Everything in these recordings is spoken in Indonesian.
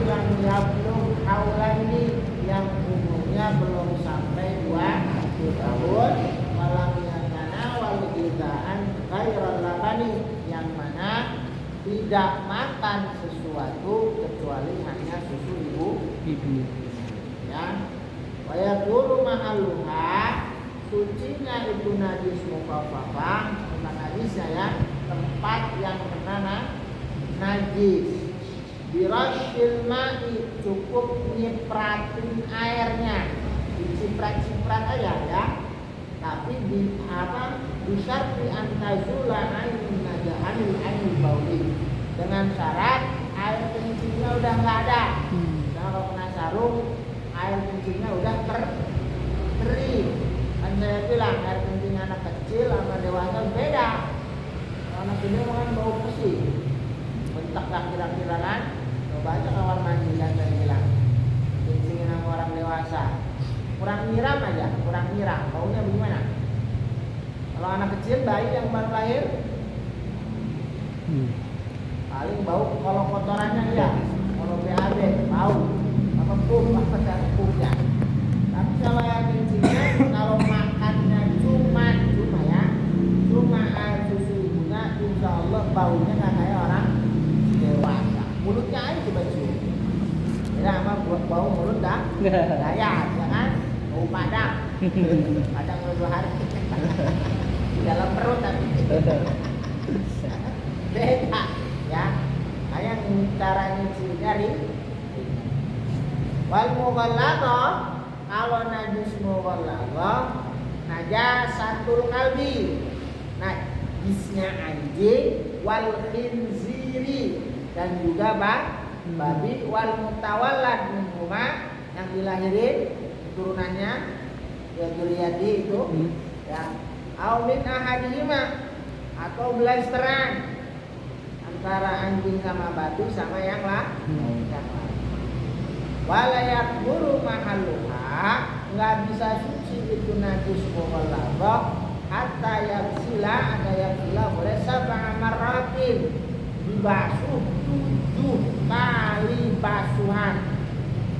yang yablugh haulaini, yang umurnya belum sampai 2 tahun, malam yatanawal ghidaan ghairal labani, yang mana tidak makan sesuatu kecuali hanya susu ibu. Ya. Wa yaqulu mahalluha, sucinya itu najis mukhaffafah, bukan najisnya ya, tempat yang kena najis. Birashil ma'i, cukup nyipratin airnya, diciprat-ciprat aja ya. Tapi di apa? Bisyarti antazula ainun najahanil ainul bauli, dengan syarat air kencingnya udah nggak ada. Nah, kalau kena sarung air kencingnya udah kering. Kan saya bilang air kencing anak kecil sama dewasa beda. Kalau anak kecil kan bau pusing, bentak kira-kira kan. Coba aja kamar mandi dan saya bilang kencingin sama orang dewasa, kurang nyiram aja, kurang nyiram. Baunya bagaimana? Kalau anak kecil, bayi yang baru lahir, paling bau kalau kotorannya ya, kalau BAB bau, apa pup ya. Tapi kalau yang kencingnya, kalau makannya cuma air susu ibunya, insya Allah baunya nggak kayak orang dewasa. Mulutnya aja coba cium, ya sama bau mulut dah, daya, ya kan? Bau padang, padang 2 hari. Di dalam perut tapi beda ya, kayak cara nyuci dari wal mughalladzah. Kalau najis mughalladzah najasatul qalbi, najisnya anjing, wal khinziri, dan juga babi, wal mutawallad minhuma, yang dilahirin turunannya ya dzurriyyati itu ya. Au min ahadihima, atau blasteran antara anjing sama babi sama yang lain. Wala yakburu mahalluha, nggak bisa suci itu najis mughalladzah hatta yaksila, ada yaksila boleh sab'a marratin, dibasuh 7 kali basuhan.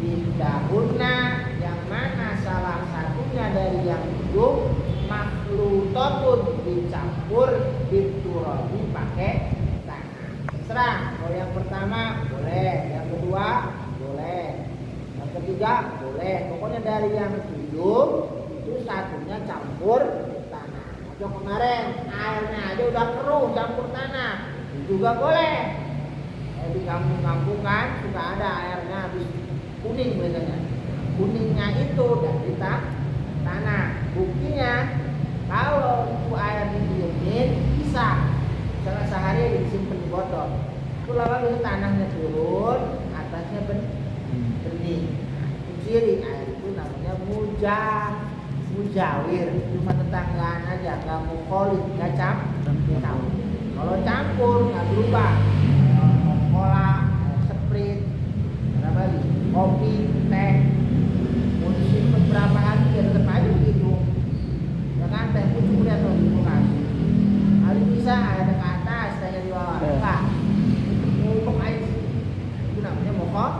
Bidahunna, yang mana salah satunya dari yang 7 makhlutatun, dicampur biturabi, pakai tanah. Terserah, kalau yang pertama boleh, yang kedua boleh, yang ketiga boleh. Pokoknya dari yang 7 itu satunya campur tanah. Atau kemarin airnya aja udah keruh campur tanah, itu juga boleh. Di kampung-kampung kan suka ada airnya habis kuning biasanya. Kuningnya itu dari tanah. Buktinya kalau itu air didiemin bisa, misalnya sehari disimpan di botol, itu lama itu tanahnya turun, atasnya bening. Itu ciri air itu namanya mujawir. Cuma tetanggaan aja, nggak mukholid, nggak campur. Kalau campur nggak berubah. Cola, Sprite, berapa lagi? Kopi, teh, mau disimpan berapa hari ya tetap aja begitu. Ya kan, teh pun cukup lihat di kulkas. Kali bisa ada ke atas, tehnya di bawah. Enggak, ngumpuk air. Itu namanya mokok.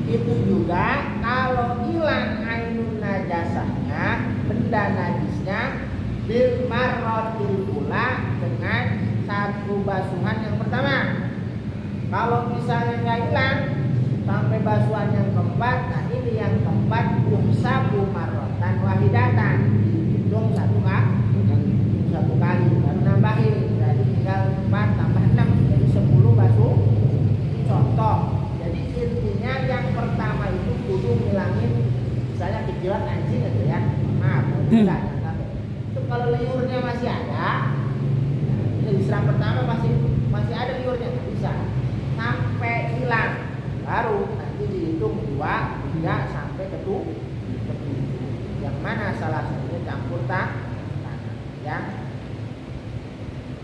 Itu juga kalau hilang ainun najasahnya, benda najisnya, bil marrotil ula, dengan satu basuhan yang pertama. Kalau misalnya nggak hilang sampai basuhan yang keempat, nah ini yang keempat yumsabu marrotan wahidatan, dihitung satu kali baru nambahin, jadi tinggal 4 tambah 6 jadi 10 basuh. Contoh, jadi intinya yang pertama itu kudu ngilangin misalnya kejilat anjing gitu ya, maaf enggak itu kalau liurnya masih ada. Jadi serang pertama masih ada liurnya, bisa sampai hilang, baru nanti dihitung 2, 3 sampai ke 7. Yang mana salah satunya campur tanah, ya.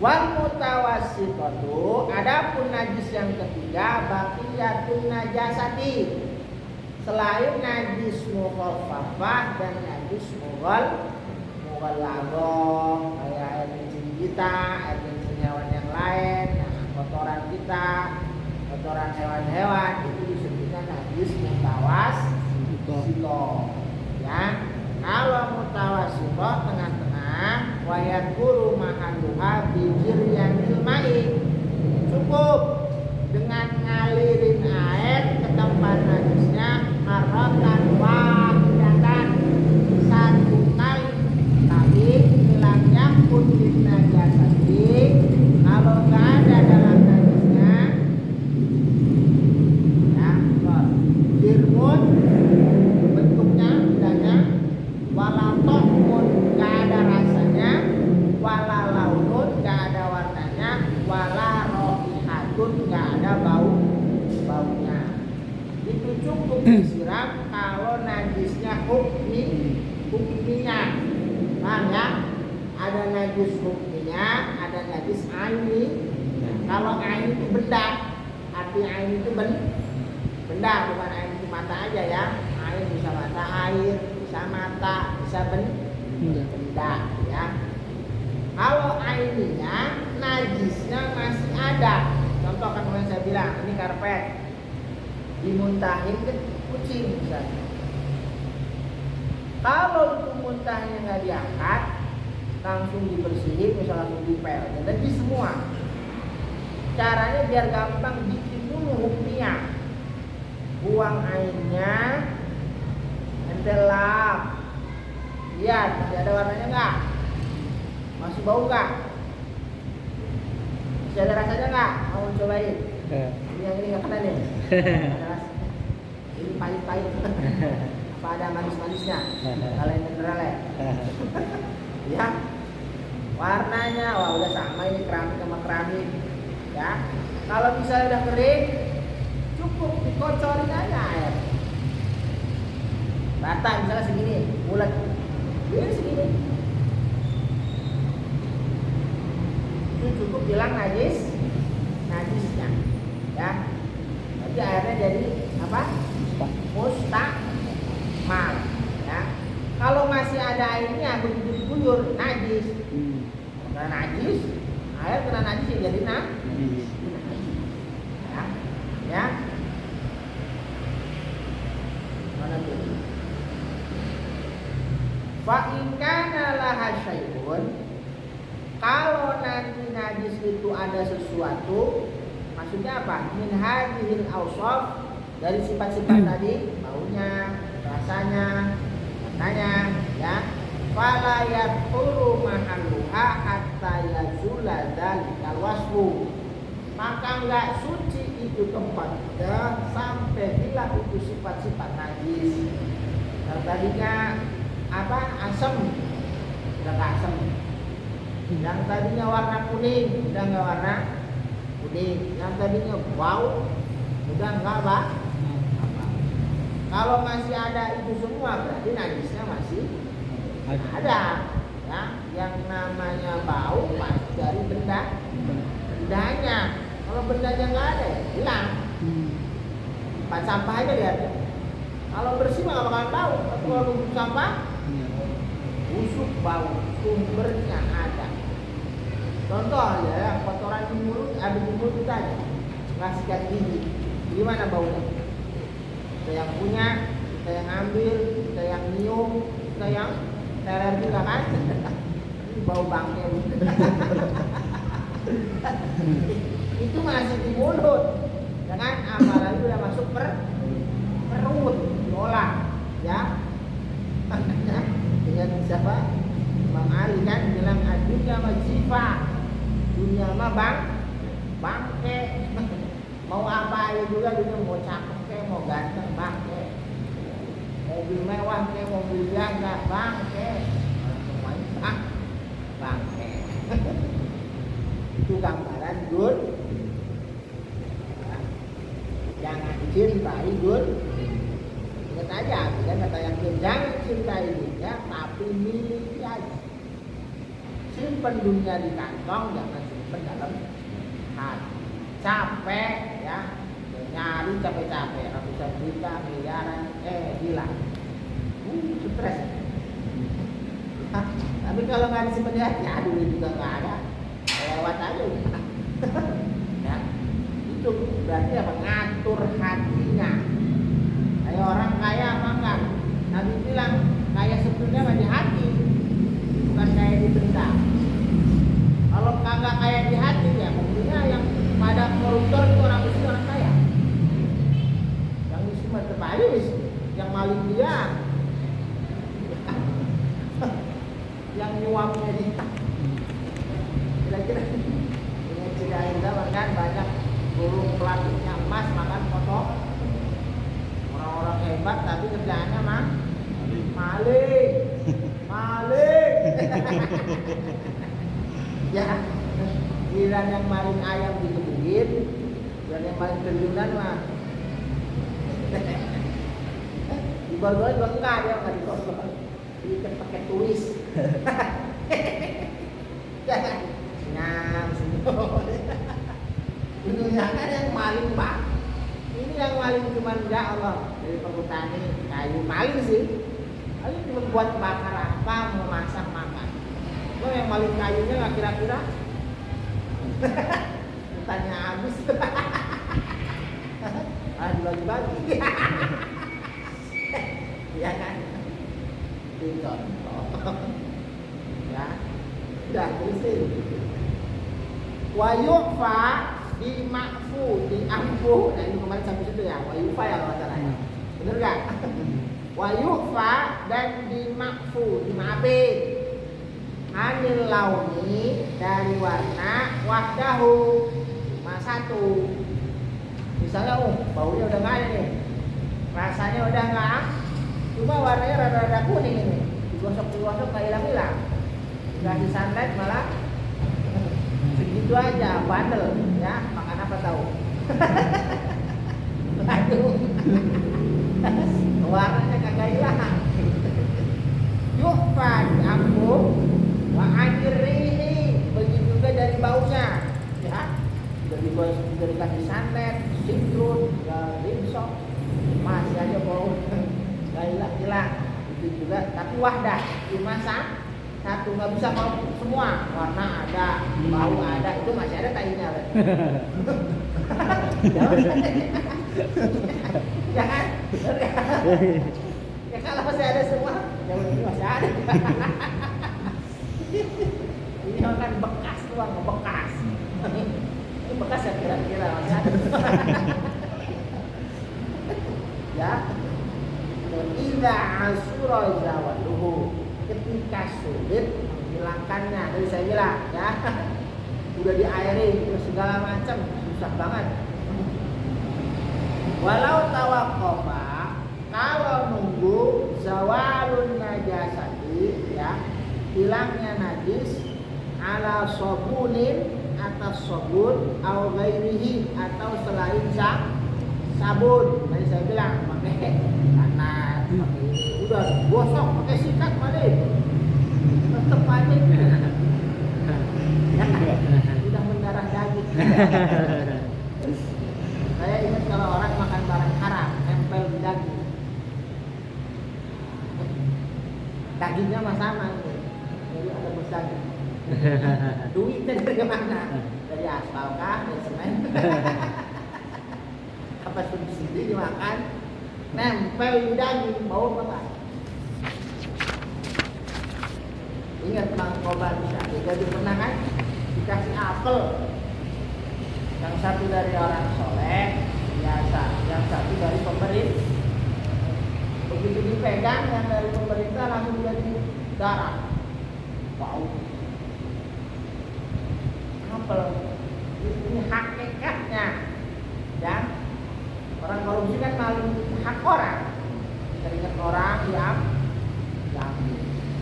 Wal mutawassitatu, adapun najis yang ketiga baqiyatun najasati, selain najis mukhaffafah dan najis mughalladzah, kayak air kencing kita, air kencing hewan yang lain, kotoran kita, kotoran hewan-hewan itu disebutnya najis mutawasito. Ya, kalau mutawasito tengah-tengah, wayat guru mahaluha bijir yang ilmai, cukup dengan ngalirin air ke tempat najisnya marratan wahidatan satu kali, tapi bilang yakun bin najasati, kalau nggak ada dalam najisnya ya dirmun bentuknya bedanya, walatokmun nggak ada rasanya, wala launun nggak ada warnanya, wala rohihatun nggak ada baunya. Itu cukup disiram kalau najisnya hukminya. Paham ya? Ada najis hukminya, ada najis aini. Kalau aini itu benda, arti aini itu benda, bukan aini itu mata aja ya. Ain bisa mata air, bisa mata, bisa benda ya. Kalau aininya najisnya masih ada. Contoh kan kemarin saya bilang ini karpet dimuntahin ke kucing misalnya. Kalau itu muntahnya nggak diangkat, langsung dibersihin, misalnya langsung dipel, jadi semua. Caranya biar gampang, bikin dulu hukminya, buang airnya, ente lap, lihat masih ada warnanya nggak, masih bau nggak, masih ada rasanya nggak, mau cobain? Yang ini nggak kena nih, ini pahit-pahit. Apa ada manis-manisnya? Kalian mineral ya? Ya, warnanya wah udah sama, ini keramik sama keramik ya. Kalau misalnya udah kering, cukup dikocorin aja air rata, misalnya segini bulat, ini segini, itu cukup bilang najisnya ya. Nanti airnya jadi apa? Mustakmal ya. Kalau masih ada airnya begitu diguyur najis. Kena najis, air kena najis ya jadi najis. Ya. Ya. Mana tuh? Fa in kana laha syai'un, kalau nanti najis itu ada sesuatu, maksudnya apa? Min hadhil awsaf, dari sifat-sifat tadi, baunya, rasanya, warnanya, ya. Fala yadkhulu mahalluha hatta yazula dzalikal wasfu. Maka enggak suci itu tempatnya sampai hilang itu sifat-sifat najis. Kalau tadinya apa? Asam, udah enggak asam. Yang tadinya warna kuning, udah enggak warna kuning. Yang tadinya bau, udah enggak Kalau masih ada itu semua, berarti najisnya masih ada ya. Yang namanya bau pasti dari bendanya. Kalau bendanya nggak ada ya hilang. Tempat sampah aja lihat ya. Kalau bersih mah nggak bakalan bau. Tapi kalau busuk sampah busuk bau, sumbernya ada. Contoh ya, kotoran di mulut, ada di mulut kita aja nggak sikat gigi, gimana baunya? Kita yang punya, kita yang ambil, kita yang nyium, kita yang teler juga kan? Bau bangke. Itu masih di mulut, jangan apalagi udah masuk perut, diolah, ya. Makanya dengan siapa? Imam Ali kan bilang adunya majifa, dunia mah bangke. Mau apa aja juga dunia, mau cakep kayak mau ganteng bangke, mobil mewah kayak mobil biasa bangke, semuanya bangke. Itu gambaran good. Jangan cintai good. Ingat aja, kan kata yang jangan cintai dunia, tapi miliki aja. Simpen dunia di kantong, jangan simpen dalam hati. Capek ya, nyari capek-capek, ratusan juta, miliaran, hilang. Stres. Tapi kalau nggak disimpan di hati, duit juga nggak ada, lewat aja udah. Ya, Itu berarti apa? Ngatur hatinya. Kayak orang kaya apa enggak? Nabi bilang kaya sebetulnya mah di hati, bukan kaya di benda. Kalau kagak kaya di hati ya mungkinnya yang pada koruptor itu orang miskin orang kaya. Yang miskin mah tetap aja miskin. Yang maling dia, yang nyuapnya dia. Kira-kira ini cerita zaman kan banyak burung pelapiknya emas makan kotor. Orang-orang hebat tapi kerjaannya mah maling. Ya, giliran yang maling ayam dikebukin, giliran yang maling terjunan mah diborgol juga enggak, dia nggak diborgol, diikat pakai tulis. Jangan senang semua. Dunia kan yang maling pak. Ini yang maling cuma ya Allah dari perhutani kayu maling sih. Paling cuma buat bakar apa, mau masak makan. Lo yang maling kayunya nggak kira-kira? Hutannya habis. Dibagi-bagi. Ya kan? Itu contoh. Ya. Udah terusin. Wa yu'fa di ma'fu di amfu. Nah ini kemarin sampai situ ya. Wa yu'fa ya kalau caranya. Bener gak? Wa yu'fa dan di ma'fu dimaafin. Anil launi dari warna wahdahu cuma satu. Misalnya baunya udah nggak ada nih, rasanya udah nggak, cuma warnanya rada-rada kuning ini, digosok nggak hilang-hilang, dikasih sunlight malah segitu aja, bandel ya, makan apa tahu. Aduh, warnanya kagak hilang. Yuk pak, aku wa akhirih, begitu juga dari baunya, ya. Sudah dikasih santet, sitrun, rimsok, masih aja bau, nggak hilang. Itu juga, tapi wahdah cuma satu, nggak bisa mau semua. Warna ada, bau ada, itu masih ada tainya. Ya kan? Ya kalau masih ada semua, ya masih ada. Ini kan bekas doang, bekas. Ini bekas ya kira-kira masih ada. Ya. Idza asura zawaluhu, ketika sulit menghilangkannya. Tadi saya bilang ya. Udah diairi terus segala macam susah banget. Walau tawaqqafa, kalau nunggu zawalun najasati ya, hilangnya najis ala sabunin atas sabun au ghairihi atau selain sabun. Tadi saya bilang pakai tanah, pakai udah gosok pakai sikat balik. Tetap aja ya, udah mendarah daging. Saya ingat kalau orang makan barang haram nempel di daging. Dagingnya mah sama gitu. Jadi ada bos daging. Duitnya dari mana? Dari aspal kah? Dari semen? Apa subsidi dimakan? Nempel di daging, bau apa? Ingat Bang Kobar bisa. Jadi pernah kan dikasih apel. Yang satu dari orang soleh biasa, yang satu dari pemerintah. Begitu dipegang yang dari pemerintah langsung jadi darah. Bau. Apel ini hakikatnya ya, orang korupsi kan malu hak orang, teringat orang diambil,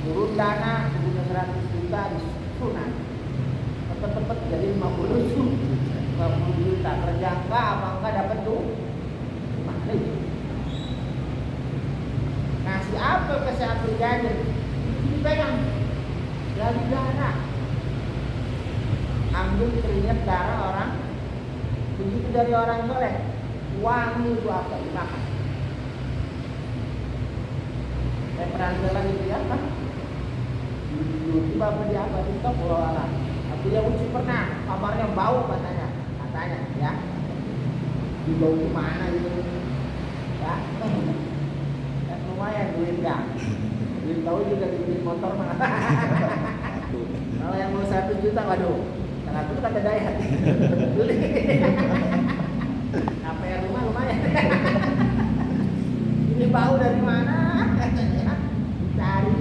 turun dana punya 100 juta disunat, tempat jadi 50 juta kerja enggak dapat tuh gimana itu? Ngasih apel ke si apel jajan dipegang jadi dana, ambil keringat darah orang, begitu dari orang soleh, wangi itu apa dimakan. Saya pernah jalan itu ya kan, tiba-tiba apa dia apa TikTok orang, tapi dia uji pernah, kamarnya bau katanya ya. dibawa kemana gitu ya. Kan lumayan duit nggak, duit tahu juga duit motor mah. Kalau yang mau 1 juta, waduh, sangat itu kata daya beli. KPR rumah lumayan. Ini bau dari mana? Cari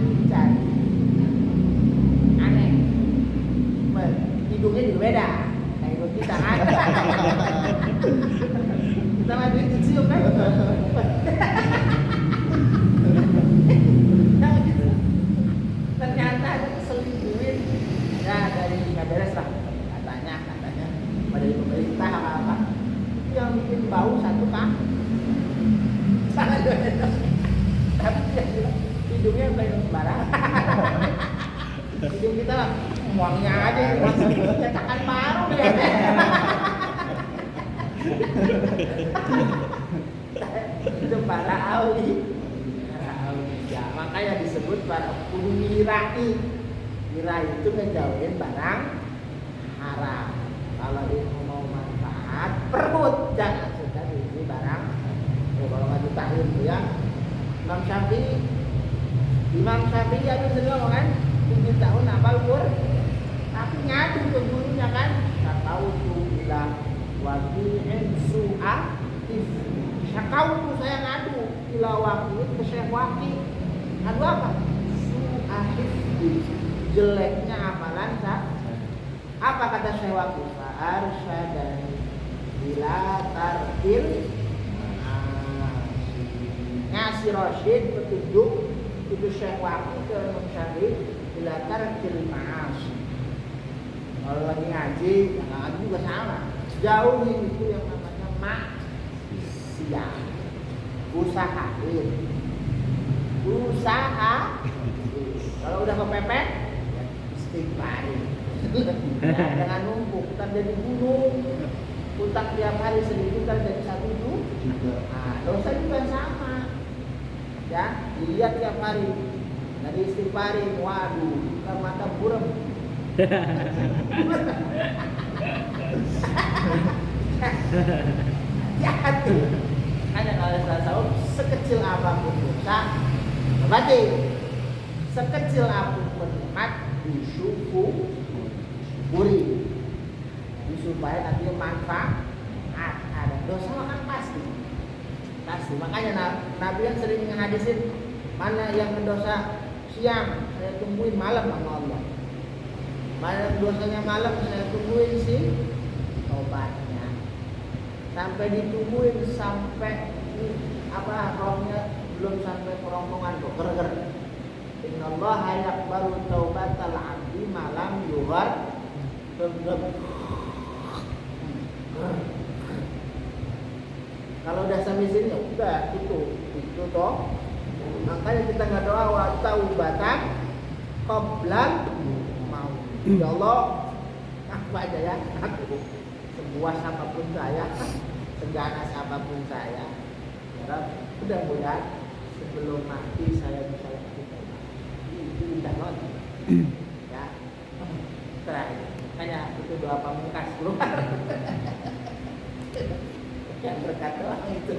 aneh. Hidungnya juga beda. Kayak hidung kita kan. Kita mah duit dicium kan. Ternyata ada keselingkuhin. Ya dari nggak beres lah. Katanya dari pemerintah apa. Itu yang bikin bau satu kan. Sangat beda. Tapi hidungnya kayak sembarangan. Hidung kita lah, uangnya aja, cetakan baru deh. Itu para auli. Ya, makanya disebut para kudu mirai. Mirai itu ngejauhin barang haram. Kalau dia mau manfaat perut, jangan sudah beli barang. Kalau nggak ditahin tuh ya. Imam Syafi'i ya itu sering ngomong kan 7 tahun hafal Quran, tapi ngadu ke gurunya kan, tak tahu tuh bilang wabi'in su'atif syakautu, saya ngadu ila wakil ke Syekh Waki. Ngadu apa? Su'atif, jeleknya amalan sah. Apa kata Syekh Waki? Fa'arsyadani bila tarkil, ngasih rasyid petunjuk itu Syekh Waki ke Imam Syafi'i bila tarkil ma'asi. Kalau lagi ngaji, ngaji juga sama. Jauhi itu yang namanya maksiat. Usahain. Kalau udah kepepet, istighfarin. Jangan numpuk, ntar jadi gunung. Utang tiap hari sedikit, ntar jadi 1 juta. Nah, dosa juga sama. Ya, dilihat tiap hari. Dari istighfarin, waduh, kan mata buram. Jahat tuh. Hanya kalau tasawuf sekecil apapun dosa, berarti sekecil apapun nikmat disyukuri. Supaya nanti manfaat ada. Dosa kan pasti. Makanya Nabi yang sering menghadisin, mana yang berdosa siang saya tungguin malam sama Allah, mana dosanya malam saya tungguin sih tobatnya, sampai ditungguin sampai rohnya belum sampai kerongkongan kok ger. Innallaha yaqbalu taubatal 'abdi malam yughar. Kalau udah sampai sini ya udah itu toh. Makanya kita nggak doa wa taubatan qablan mau. Ya Allah, apa aja ya, aku sebuah apapun saya, seganas apapun saya. Ya, mudah-mudahan sebelum mati saya bisa lakukan. Itu indah banget. Ya, terakhir. Makanya itu doa pamungkas bro. Yang berkat doang itu.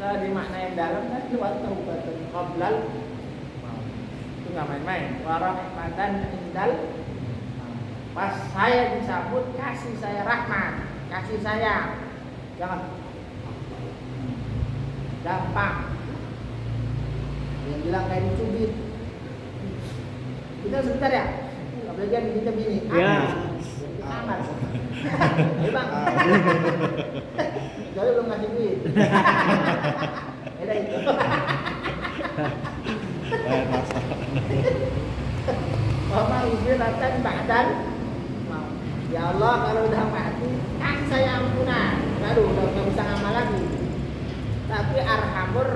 Kalau dimakna yang dalam kan wa taubatan qablal maut. Itu nggak main-main. Wa rahmatan indal. Pas saya disambut, kasih saya rahmat, kasih sayang. Jangan gampang. Yang bilang kayak dicubit. Kita sebentar ya. Apalagi yang kita bini. Ya. Aman. Ya bang. Jadi belum ngasih duit. Beda itu. Mama ubiratan ba'dan. Ya Allah, kalau udah mati, kan saya ampunan. Aduh, udah nggak bisa ngamal lagi. Tapi arhamur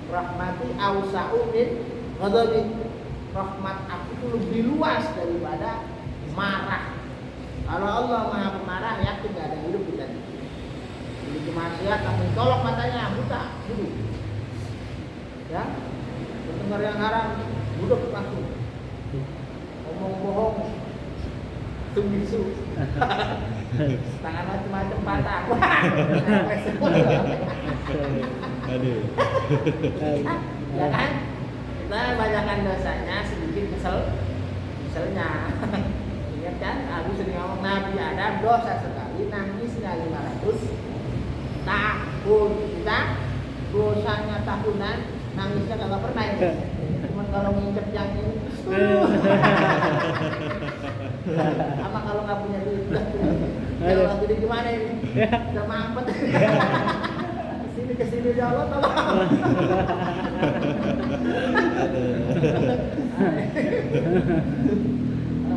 rahmati ausa'u min ghadabi. Rahmat aku itu lebih luas daripada marah. Kalau Allah Maha Pemarah, yakin gak ada yang hidup kita. Jadi kemaksiat, kamu tolong matanya, buta, dulu. Ya, dengar yang haram, duduk langsung. Ngomong bohong, itu bisu. Tangan macam-macam patah. Aduh. Ya kan? Nah, banyakkan dosanya sedikit keselnya. Ingat kan? Aku sering ngomong Nabi Adam dosa sekali, nangisnya 500 tahun. Kita dosanya tahunan, nangisnya kagak pernah ya. Cuman kalau nginjek yang ini apa kalau nggak punya duit kalau gede gimana ini udah mampet kesini ya Allah tolong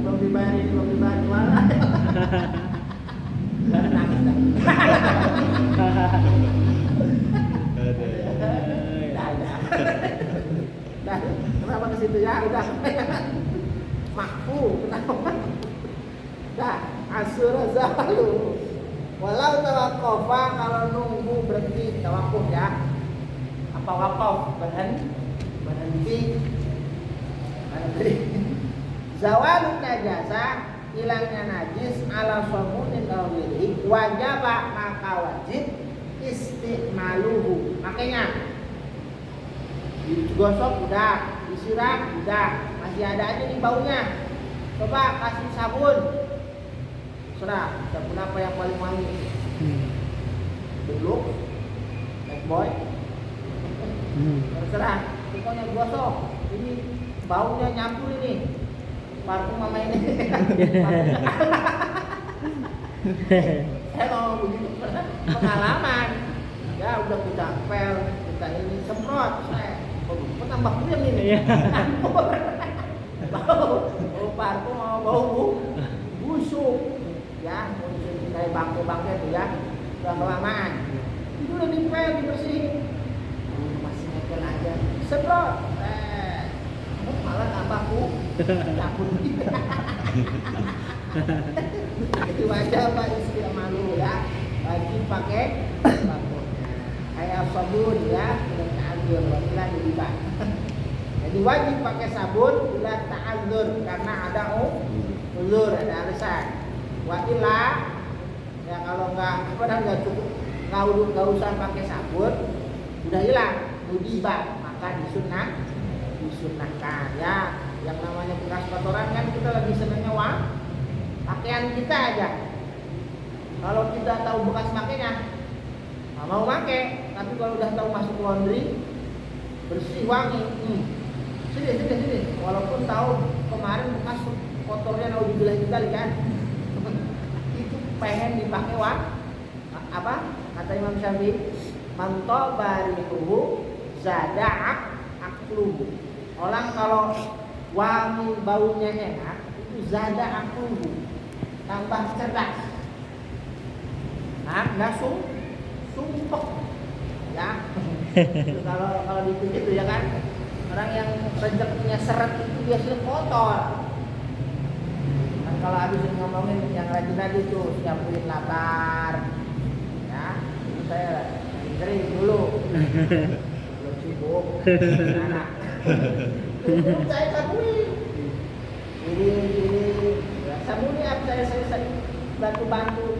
belum dibayar malah nangis dah kenapa ke situ ya udah makfu kenapa dah asura zalu walau tawakofa kalau nunggu berhenti tawakuf ya apa wakaf berhenti zawalun najasa hilangnya najis ala somunin awili wajaba maka wajib istimaluhu makanya digosok udah disiram udah masih ada aja nih baunya coba kasih sabun serah sabun apa yang paling wangi belum bad boy terserah pokoknya gosok ini baunya nyampur ini parfum mama ini saya mau begitu pengalaman ya udah kita pel kita ini semprot saya tambah kuyang ini bau parfum mau bau busuk ya kayak bangke itu ya udah kelamaan itu udah dipel dibersihin masih nempel aja semprot malah tambahku cabut itu wajah Pak istri malu ya wajib pakai sabunnya kayak sabun ya tidak ta'adzur bila dilibat jadi wajib pakai sabun bila ta'adzur karena ada uzur ada alasan wa illa ya kalau nggak cukup nggak usah pakai sabun udah hilang mudibat maka disunahkan ya yang namanya bekas kotoran kan kita lagi senangnya pakaian kita aja kalau kita tahu bekas makainya nggak mau pakai tapi kalau udah tahu masuk laundry bersih wangi sini walaupun tahu kemarin bekas kotornya naudzubillah kita kan itu pengen dipakai apa kata Imam Syafi'i manto barihu zadak akluhu orang kalau wangi baunya enak itu zada akluhu tambah cerdas nggak sumpek ya kalau dipikir itu ya kan orang yang rezekinya seret itu biasanya kotor kan kalau habis ngomongin yang rajin tuh siapin lapar ya itu saya sering dulu belum sibuk anak saya sabuni ini sabuni apa saya bantu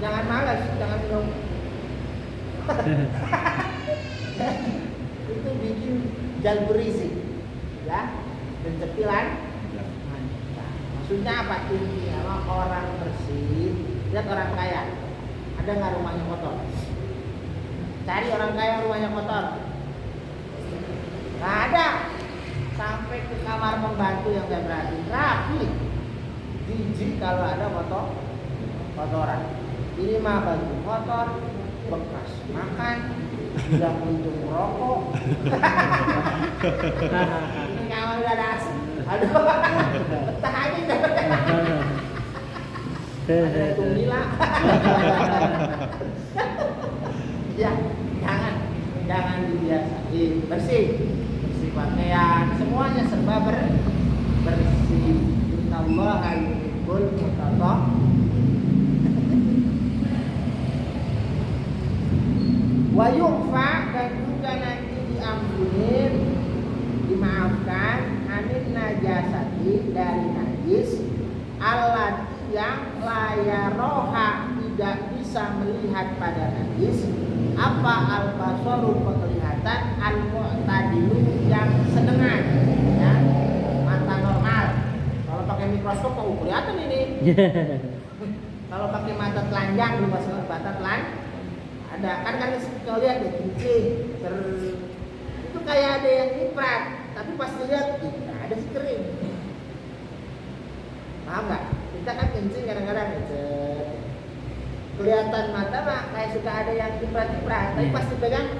jangan malas jangan minum itu bikin jalur berisi ya dan cepilan maksudnya apa intinya orang bersih lihat orang kaya ada nggak rumahnya kotor cari orang kaya rumahnya kotor nggak ada sampai ke kamar pembantu yang saya perhatiin rapi jijik kalau ada kotoran ini mah baju kotor bekas makan udah untung rokok ini kalau udah ada asap aduh betah aja ada tumila ya jangan dibiasain bersih pakaian semuanya serba bersih innallaha yuhibbul mutatahhirin wa yu'fa dan juga nanti diampunin dimaafkan anin najasati dari najis allati yang la yaroh bisa melihat pada najis, apa al-basaru penglihatan, al-mu'tadilu yang sedang, ya, mata normal. Kalau pakai mikroskop mau kelihatan ini. Kalau pakai mata telanjang, belum masuk mata telanjang, ada kan kalau lihat ya kencing, itu kayak ada yang nyiprat, tapi pas dilihat ada sih kering. Paham nggak? Kita kan kencing kadang-kadang kelihatan mata mah kayak suka ada yang nyiprat-nyiprat, tapi pas dipegang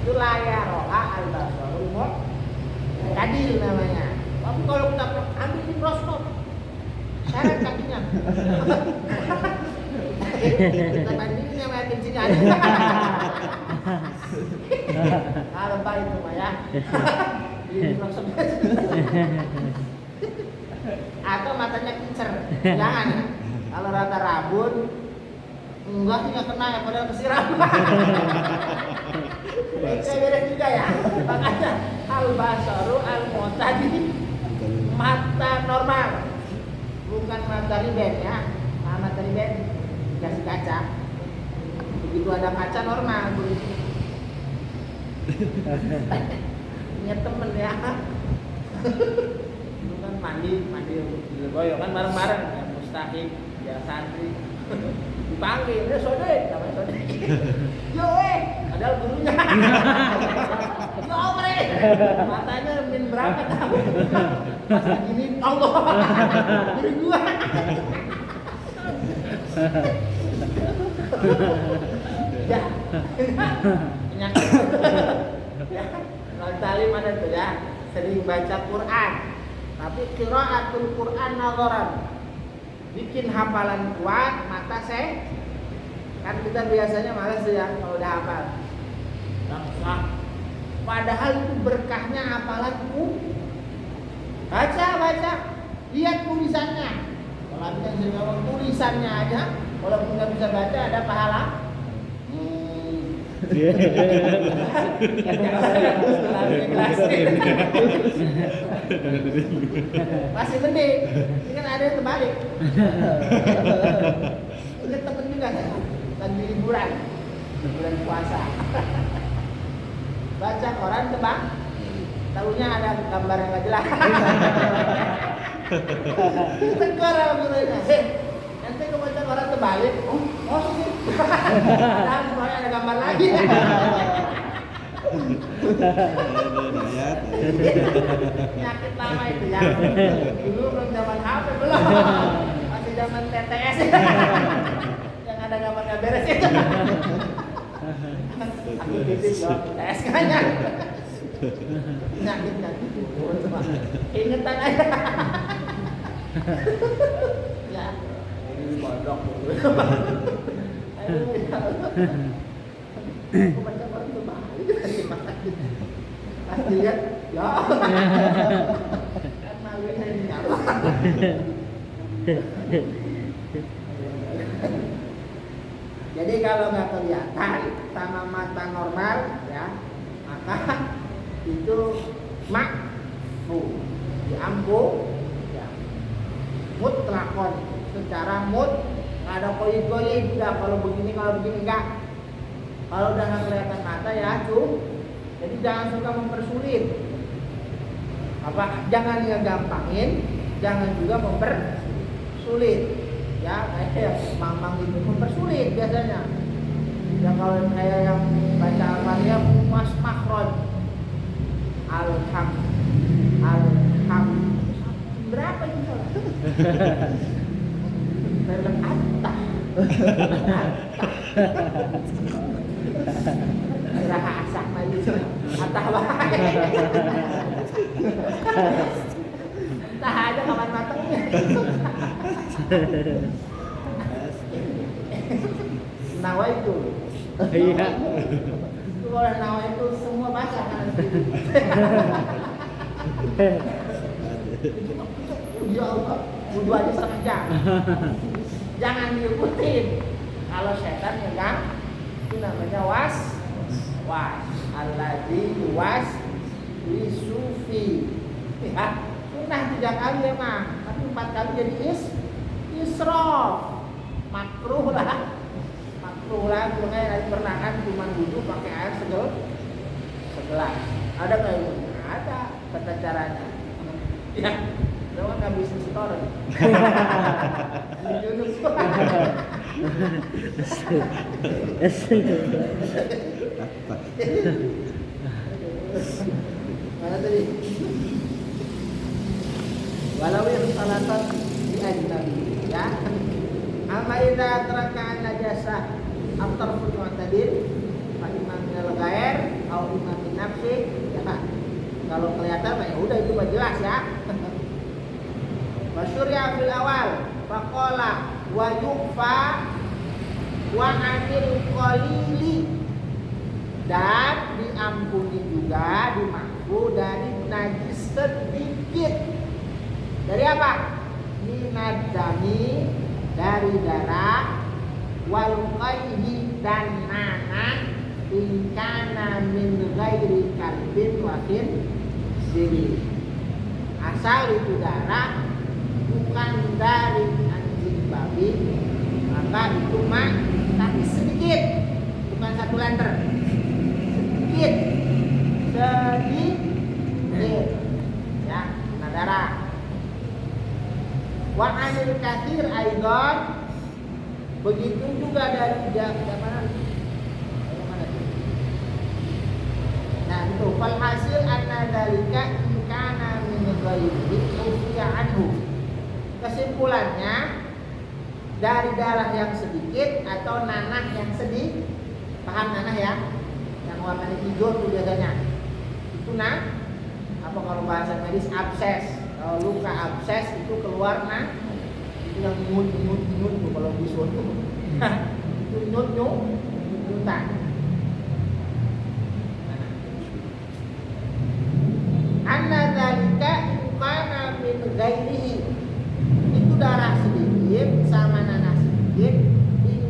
itulah ya roha al-basarul mu'tadil namanya. Tapi kalau kita ambil mikroskop, seret kakinya. Kita bandingin sama kencing aja. Kalau pak itu mah ya. Di mikroskop. Atau matanya kincer, jangan ya. Kalau rata rabun, enggak sih nggak kena ya, padahal kesiram. Saya beda juga ya. Makanya al-basaru al-mu'tadil, mata normal, bukan mata riben ya. Mata riben dikasih kaca. Begitu ada kaca normal. Punya temen ya. Mandi untuk dilegoyo kan bareng-bareng ya, mustahik ya santri dipanggil ya sode namanya sode yo padahal gurunya yo omre matanya min berapa tahu pas gini Allah guru gua ya penyakit ya kalau talim ada tuh ya sering baca Quran tapi qiraatul Quran nazaran, bikin hafalan kuat, mata saya kan kita biasanya malas ya kalau udah hafal. Padahal itu berkahnya hafalanku. Baca, lihat tulisannya. Kalau kita ngomong tulisannya aja, walaupun nggak bisa baca ada pahala. Masih mending, ini kan ada yang terbalik. Ingat temen juga kan, lagi liburan puasa. Baca koran tebak, tahunya ada gambar yang nggak jelas. Tegur sama gurunya, nanti kalau baca koran terbalik, oh sih, padahal semuanya ada gambar lagi. Penyakit lama itu ya. Dulu belum zaman HP belum. Masih zaman TTS. Yang ada gambarnya beres itu. Aku titip loh TSK-nya. Penyakitnya gitu. Ingetan aja. Ya. Ini bodoh. Aku baca koran terbalik pasti lihat ya kan maluin ini nyala. Jadi kalau nggak kelihatan sama mata normal ya maka itu makfu diampu ya mutlakon secara nggak ada koi-koi udah kalau begini enggak. Kalau udah nggak kelihatan mata ya jadi jangan suka mempersulit. Jangan ngegampangin, jangan juga mempersulit. Ya kayak mamang itu mempersulit biasanya. Ya kalau kayak yang baca Al-Fatihah mas makhraj alham berapa itu salah? Film Attah. Raha asak maju Attah wae. Entah aja kapan matengnya. Nawa itu. Iya. Itu kalau nawa itu semua baca kan. Ya Allah, wudu aja setengah jam. Jangan diikutin. Kalau setan megang itu namanya was alladzi was wisufi. Ya, sunnah 3 kali emang, tapi 4 kali jadi Israf, makruh lah. Makanya pernah kan cuma duduk pakai air segelas. Ada nggak itu? Ada tata caranya. Ya, lo kan nggak bisa setoran. Junub. Mana tadi? Walau yang salatan di ajnabi, ya. Amma idza tarakaan najasa aftar futu'at tadil fa imam minal ghair au imam min nafsi, ya kan. Kalau kelihatan ya udah itu mah jelas ya. Wa syuri'a fil awal faqala wa yufa wa anil qalili, dan diampuni juga, dimampu dari najis sedikit. Dari apa? Minad dami, dari darah, wal qayhi, dan nanah, in kana min ghairi kalbin wakin siri. Asal itu darah bukan dari anjing babi, maka itu mah tapi sedikit, bukan 1 liter, sedikit ya, nah darah. Wa anil kathir aidon, begitu juga dari mana? Nah itu fal hasil anna dzalika in kana min ghairihi ufiya anhu. Kesimpulannya, dari darah yang sedikit atau nanah yang sedikit, paham nanah ya? Yang warnanya hijau itu biasanya. Itu apa kalau bahasa medis abses. Kalau luka abses itu keluar itu yang nyut tuh kalau bisul tuh. Itu nyutan. Anna dzalika kana min ghairihi, itu darah sedikit sama nanah sedikit,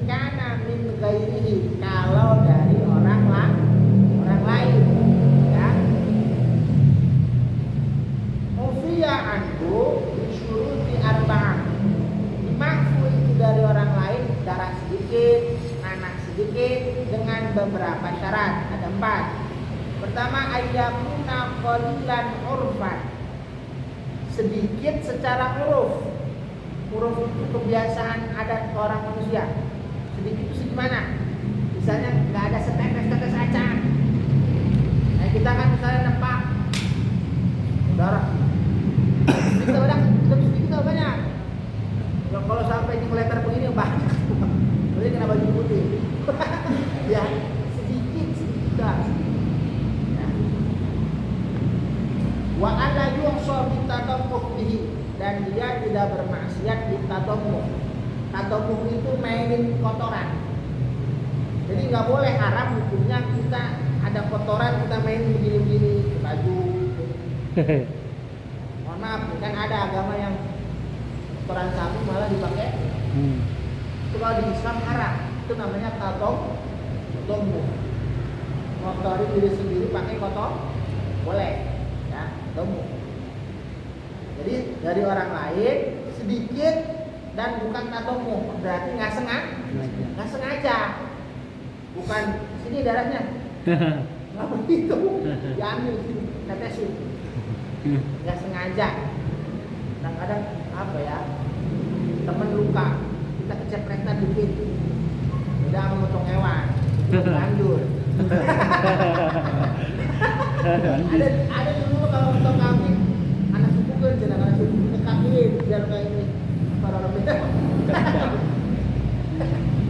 kana min ghairihi, kalau dari orang lain, ya. Ufiya anhu bisyuruti arba'ah, dimaksud itu dari orang lain darah sedikit, nanah sedikit dengan beberapa syarat, ada 4. Pertama, ayyakuna qalilan urfan, sedikit secara huruf itu kebiasaan adat orang manusia. Sedikit itu segimana? Misalnya nggak ada setetes acak. Nah kita kan misalnya nempak darah sedikit udah sedikit atau banyak? Kalau sampai di letter begini banyak. Berarti kena baju putih. Ya sedikit darah. Wa alla yuhsa bitadammuh bihi, dan dia tidak bermaksiat bitadammuh. Tadammuh itu mainin kotoran. Jadi nggak boleh, haram hukumnya kita ada kotoran kita main begini-begini ke baju. Mohon maaf, kan ada agama yang kotoran sapi malah dipakai. Itu kalau di Islam haram. Itu namanya tadammuh. Ngotori diri sendiri pakai kotor boleh. Jadi dari orang lain sedikit dan bukan tatomu, berarti nggak sengaja, bukan sini darahnya, nggak begitu, diambil sini, tetesin, nggak sengaja. Kadang-kadang apa ya, temen luka, kita kecepretan dikit, udah memotong hewan, lanjut. ada dulu kalau untuk kambing anak suku kan jangan anak suku ke kaki biar kayak ini para orang beda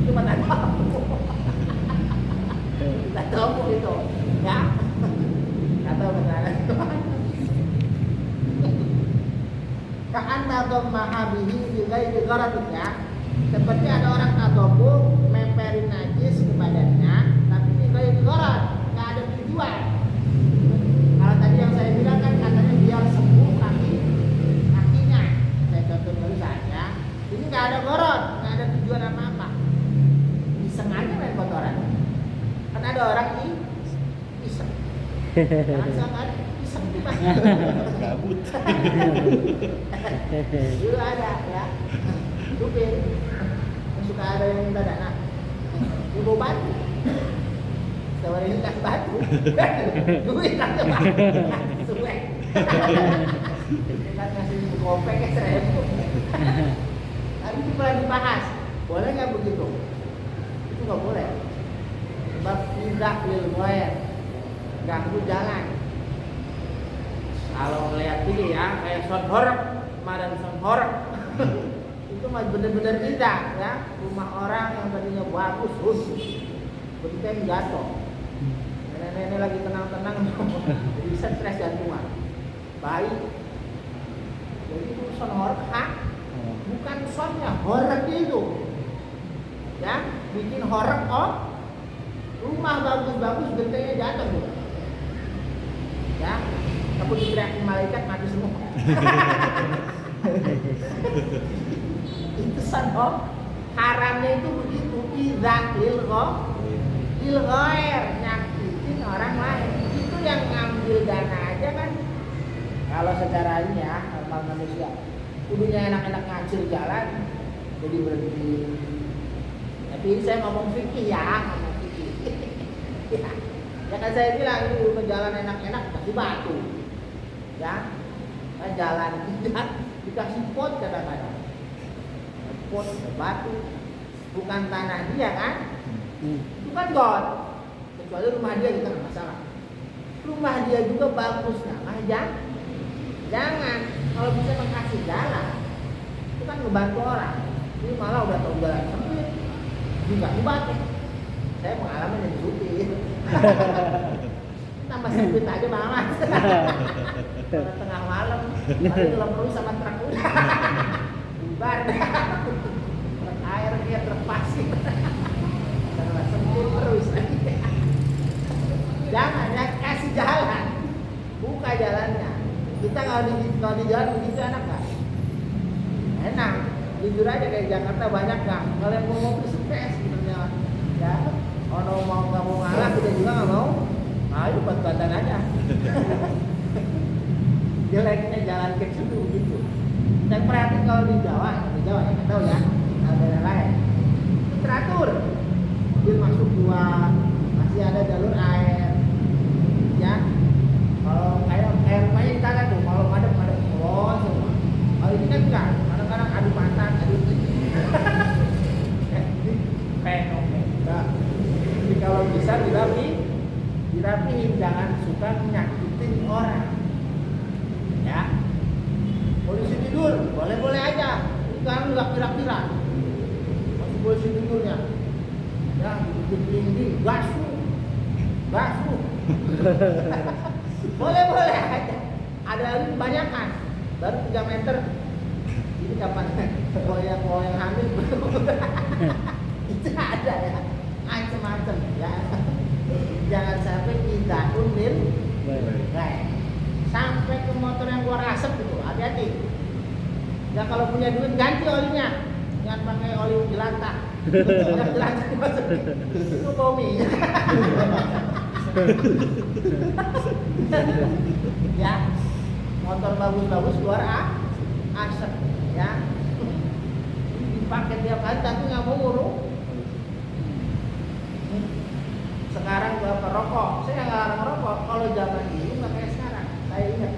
cuma tak tahu itu ya tak tahu benar ka'anna dhammaha bihi bi ghairi gharadin, ya, seperti ada orang tadobu memperin najis ke badannya tapi bi ghairi gharad, nggak ada tujuan. Kalau tadi yang saya bilang kan katanya biar sembuh kakinya, saya contoh barusan ya. Ini nggak ada gorot, nggak ada tujuan apa-apa. Disengaja main kotoran. Kan ada orang iseng. Jangan sangat iseng gimana? Kabut. Dulu ada ya. supir suka ada yang minta dana ibu bantu tawarin kas batu duit aja batu suwe kan ngasih gopek ke 1.000 tapi itu pernah dibahas boleh nggak begitu itu nggak boleh sebab tidak lil ghair ganggu jalan kalau melihat ini ya kayak sound horeg madan sound horeg itu mah benar-benar tidak ya rumah orang yang tadinya bagus begitu yang jatuh nenek-nenek lagi tenang-tenang bisa stres jantungan baik jadi itu sound horeg bukan soundnya horeg itu ya bikin horeg rumah bagus-bagus gentengnya jatuh tuh ya aku diteriakin malaikat mati semua itu sound haramnya itu begitu tidak lil ghair nyakitin orang lain itu yang ngambil dana aja kan kalau secara ini ya normal manusia kudunya enak-enak ngacir jalan jadi berhenti tapi ini saya ngomong fikih ya ya kan saya bilang itu jalan enak-enak kasih batu ya kan jalan dikasih pot kadang-kadang pot batu bukan tanah dia kan itu kan God kecuali rumah dia kita nggak masalah rumah dia juga bagus nah jangan kalau bisa mengasih jalan itu kan ngebantu orang ini malah udah tahu jalan sempit juga dibatu saya pengalaman jadi supir tambah sempit aja banget pada tengah malam lalu dilempui sama truk udah bubar truk air dia truk pasir karena sempit terus jangan ya kasih jalan buka jalannya kita kalau di jalan begitu enak gak? Enak jujur aja kayak Jakarta banyak gak? Kalau yang mau ngopi stres sebenarnya ya kalau mau nggak mau ngalah kita juga nggak mau ayo buat-buatan aja jeleknya jalan kecil itu begitu saya perhatiin kalau di Jawa ya nggak tahu ya daerah lain teratur mobil masuk dua masih ada jalur air ya kalau kayak air main kita tuh kalau madep semua kalau ini kan enggak kadang-kadang adu pantat adu fenomen jadi kalau bisa dirapihin jangan suka menyakitin orang ya polisi tidur boleh aja sekarang udah kira-kira masih polisi tidurnya ya dinding gasu boleh aja ada lagi kebanyakan baru 3 meter ini kapan kalau yang hamil itu ada ya macam-macam ya jangan sampai kita unil sampai ke motor yang keluar asap gitu hati-hati ya kalau punya duit ganti olinya jangan pakai oli jelantah jelantah dimasukin itu Tommy ya motor bagus keluar asap ya dipakai tiap hari tapi nggak mau ngurung sekarang bapak rokok saya nggak larang rokok kalau zaman dulu nggak kayak sekarang saya ingat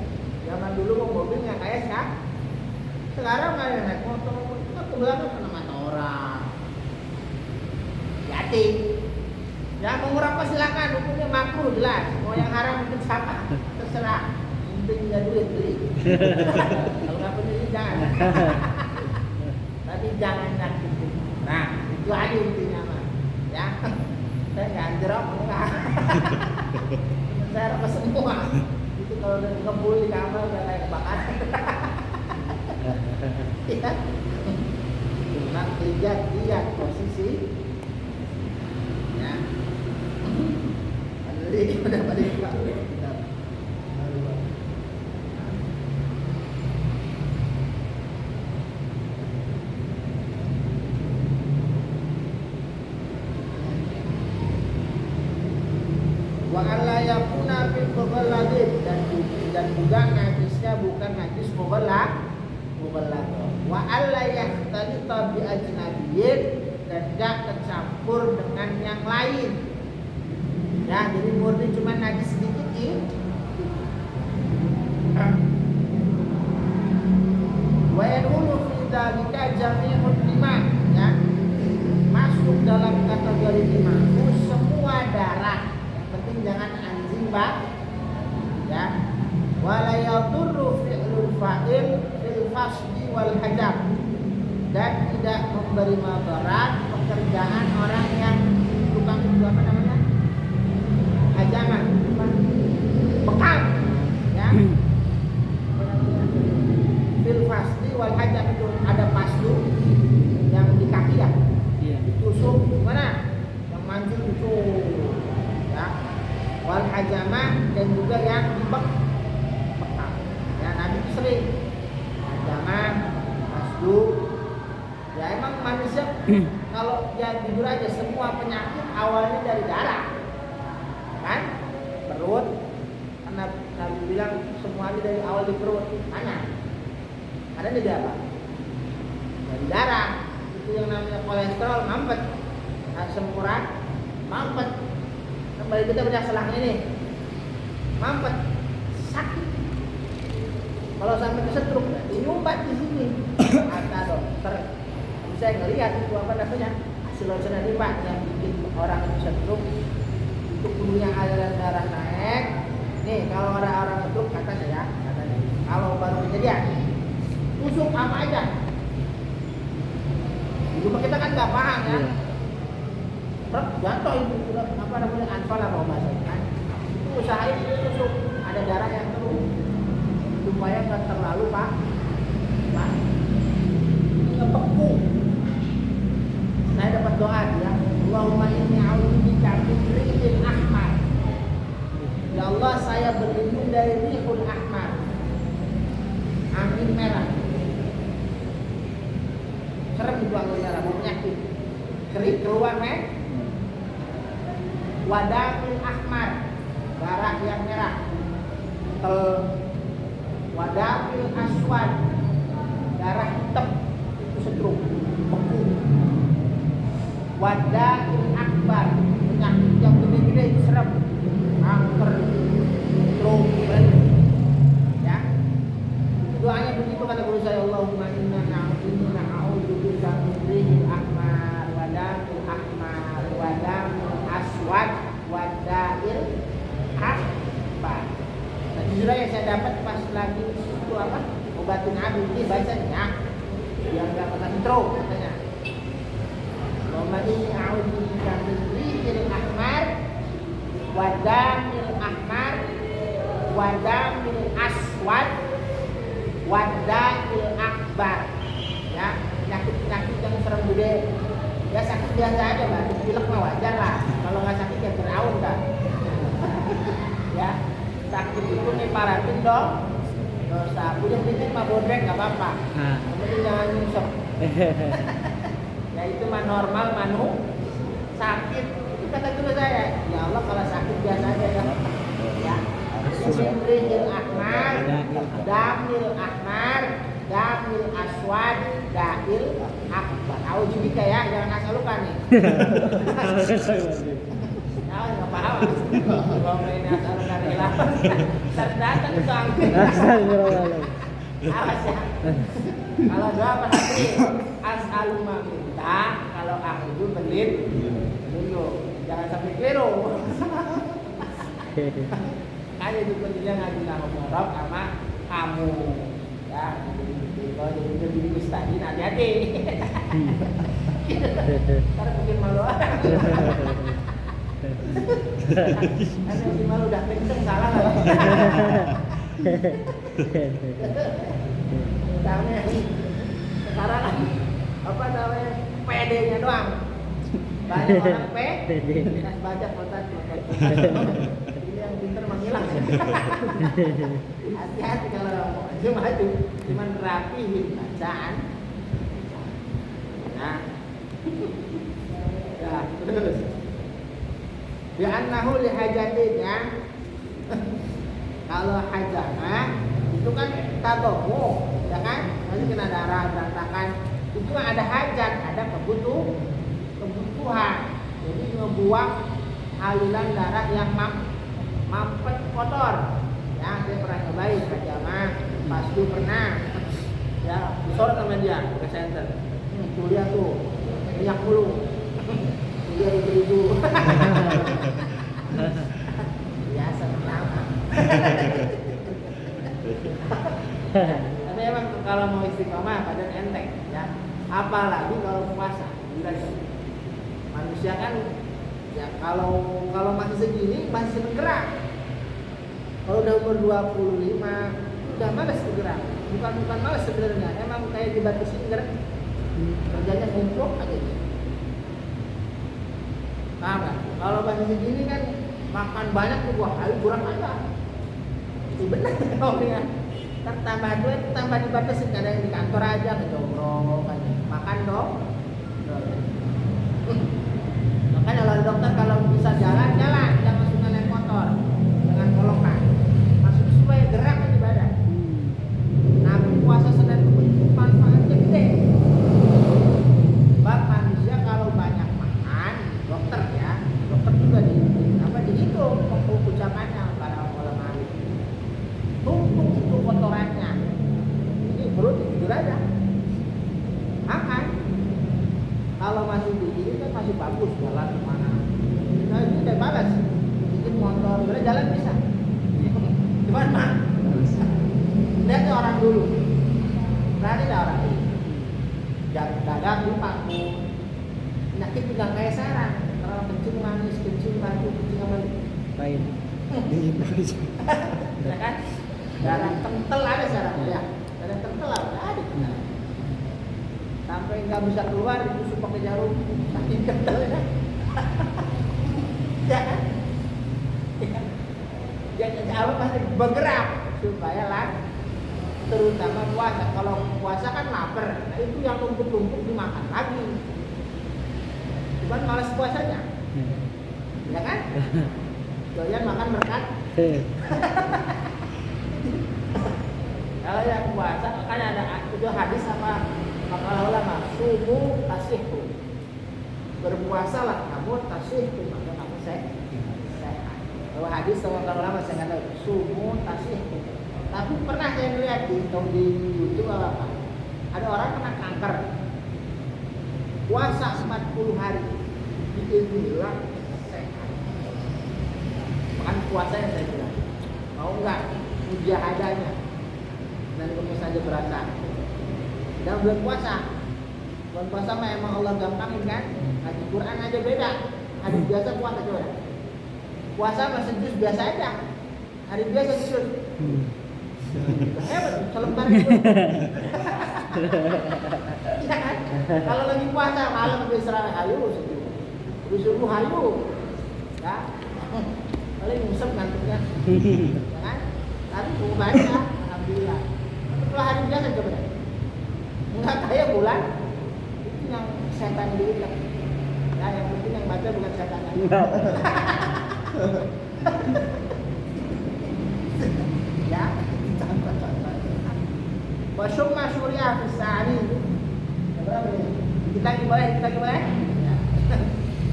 zaman dulu mau mobil nggak kayak sekarang nggak ada naik motor kita ke belakang kena mata orang hati ya mau ngerokok silakan hukumnya makruh jelas mau yang haram itu sama terserah penting nggak duit beli kalau nggak punya duit jangan tapi jangan nyakitin nah itu aja intinya mah ya saya nggak anjrok enggak saya rokok semua itu kalau udah ngebul di kamar udah kayak kebakaran ya cuma lihat posisi ya ini udah balik pak wa alla yakuna fil mughalladin dan juga najisnya bukan najis mughalladh Wa alla yahtalita bi ajnabiyyin, dan tidak tercampur dengan yang lain. Ya, jadi murni cuma najis sedikit wa yadkhulu fi dzalika jami'ud dima, ya. Masuk dalam kategori dima semua darah. Yang penting jangan anjing, Pak. Ya. Wala yadurru fi'lul fa'il fil fasdi wal hajab, dan tidak memberi madarat pekerjaan orang yang tukang itu apa namanya? Hajaman, bekal, ya. Fil fasdi wal hajab itu ada pasdu yang di kaki ya. Iya. Ditusuk gimana? Yang mancing itu, ya. Wal hajamah, dan juga yang dibek. Ya, Nabi itu sering hajamah, pasdu. Ya emang manusia kalau ya jujur aja semua penyakit awalnya dari darah, kan? Perut, karena Nabi bilang semuanya dari awal di perut. Tanya, ada dari apa? Dari darah. Itu yang namanya kolesterol mampet, asam urat mampet. Kembali kita bedah selang ini, mampet, sakit. Kalau sampai kesetruk, nyumbat di sini. Kata dokter, saya ngelihat itu apa namanya, hasil ronsen Pak yang bikin orang kesetruk, itu punya aliran darah naik. Nih kalau orang kesetruk katanya, kalau baru kejadian, tusuk apa aja. Dulu kita kan nggak paham ya. Jatuh itu apa namanya, anfal apa bahasanya? Itu usahain tusuk, ada darah yang turun supaya nggak terlalu pak ngebeku. Saya dapat doa ya, Allahumma inni a'udzubika min rihil ahmar. Ya Allah, saya berlindung dari rihul ahmar, angin merah. Serem itu angin merah, penyakit kering keluar wadamil ahmar, darah yang merah. Wadamil aswad, darah hitam, itu setruk, beku. Wadamil akbar, penyakit yang gede-gede itu serem, kanker, stroke, ya. Doanya begitu kata guru saya, Allahumma inna na'udzubika min rihil ahmar, wadamil ahmar, wadamil aswad, wadamil akbar. Nah, jujur aja saya dapat pas lagi itu apa, obatin Abi ini bacanya biar nggak kena stroke katanya. Allahumma inni a'udzubika min rihil ahmar, wadamil ahmar, wadamil aswad, wadamil akbar. Ya, penyakit yang serem gede. Ya sakit biasa aja, Mbak. Pilek mah wajar lah. Kalau nggak sakit ya Firaun dah. Ya, sakit itu nih paratin dong. Dosa. Punya prinsip mah bodrek nggak apa-apa. Yang penting jangan nyungsep. Ya itu mah normal sakit. Itu kata guru saya. Ya Allah, kalau sakit biasa aja ya. Ya. Simrihil ahmar, damil ahmar, damil aswad, dail akbar. Aujubika ya, jangan asal lupa nih. Nah, nggak paham. Kalau main asal lupa rela. Terdatang itu angin. Awas ya. Kalau doa pasti as'aluma minta, kalau aku belit dulu. Jangan sampai keliru. Ada di pendidikan ngaji nama Morok sama kamu. Ya, kalau jadi mustahil hati-hati. Ntar bikin malu. Kan bikin malu udah kenceng salah lah. Namanya sekarang apa namanya PD-nya doang. Banyak orang PD, baca kotak. Ini yang pintar menghilang. Hati-hati kalau cuma rapihin bacaan. Nah, ya terus. Ya annahu li hajatin ya. Kalau hajamah itu kan tabomu ya kan? Nanti kena darah berantakan. Itu ada hajat, ada kebutuhan. Jadi ngebuang aliran darah yang mampet kotor. Ya, saya pernah nyobain hajamah, pasti pernah. Ya, disorot sama dia ke center. Kuliah tuh, minyak mulu. Kuliah ribu. Biasa pertama. Tapi emang kalau mau istiqomah badan enteng, ya. Apalagi kalau puasa, gila ya. Manusia kan, ya kalau masih segini masih seneng gerak. Kalau udah umur 25, udah malas bergerak. Bukan malas sebenarnya, emang kayak dibatasin gerak. Kerjanya ngumpul aja. Nah, kalau masih segini kan makan banyak tuh, wah ayo kurang aja. Itu benar ya. Tambah duit, tambah dibatasin, kadang di kantor aja ngejogrok aja. Makan dong. Makanya kalau dokter kalau bisa jalan, jangan suka naik motor dengan kolokan. Masuk supaya gerak di badan. Nah, puasa Senin Kemis manfaatnya gede. Bab manusia kalau banyak makan, dokter juga dihitung ucapannya para ulama. Tumpuk itu kotorannya. Ini perut tidur aja. Makan. Kalau masih begini kan masih bagus jalan kemana. Nah ini udah balas. Bikin motor, udah jalan bisa. Cuman mah. Lihat orang dulu. Berani dah orang ini. Dagang lupa. Penyakit juga kayak sarang. Kalau kencing manis, kencing batu, kencing apa? Lain. Dingin aja. Ya kan? Darah kental ada sarang ya. Darah kental ada. Sampai nggak bisa keluar ditusuk pakai jarum, saking kentalnya. Ya kan? Ya apa pasti bergerak supaya terutama puasa. Kalau puasa kan lapar, nah itu yang tumpuk-tumpuk dimakan lagi. Cuman malas puasanya, ya kan? Doyan makan berkat. Kalau yang puasa kan ada itu hadis apa? Maka ulama subuh tasihku, berpuasalah namun tasihku, maka kamu sehat. Kalau hadis sama kalau ulama saya kata subuh tasihku. Tapi pernah saya lihat di YouTube apa? Ada orang kena kanker, puasa 40 hari, dibilang sehat. Bukan puasa yang saya bilang. Mau nggak mujahadahnya dan kamu saja berasa. Dan bulan puasa mah emang Allah gampangin kan. Hadis Quran aja beda. Hari biasa puasa coba. Puasa masih jus biasa aja. Hari biasa jus. Hebat, selembar itu. Ya kan? Kalau lagi puasa malam habis serangan hayu segitu. Disuruh hayu. Ya. Paling ngusap ngantuknya. Ya kan? Tapi baca alhamdulillah. Kalau hari biasa coba deh. Enggak kayak bulan itu yang setan diikat. Ya yang penting yang baca bukan setan. Ya. Wasum masyuriah fisani. Kita boleh. Ya.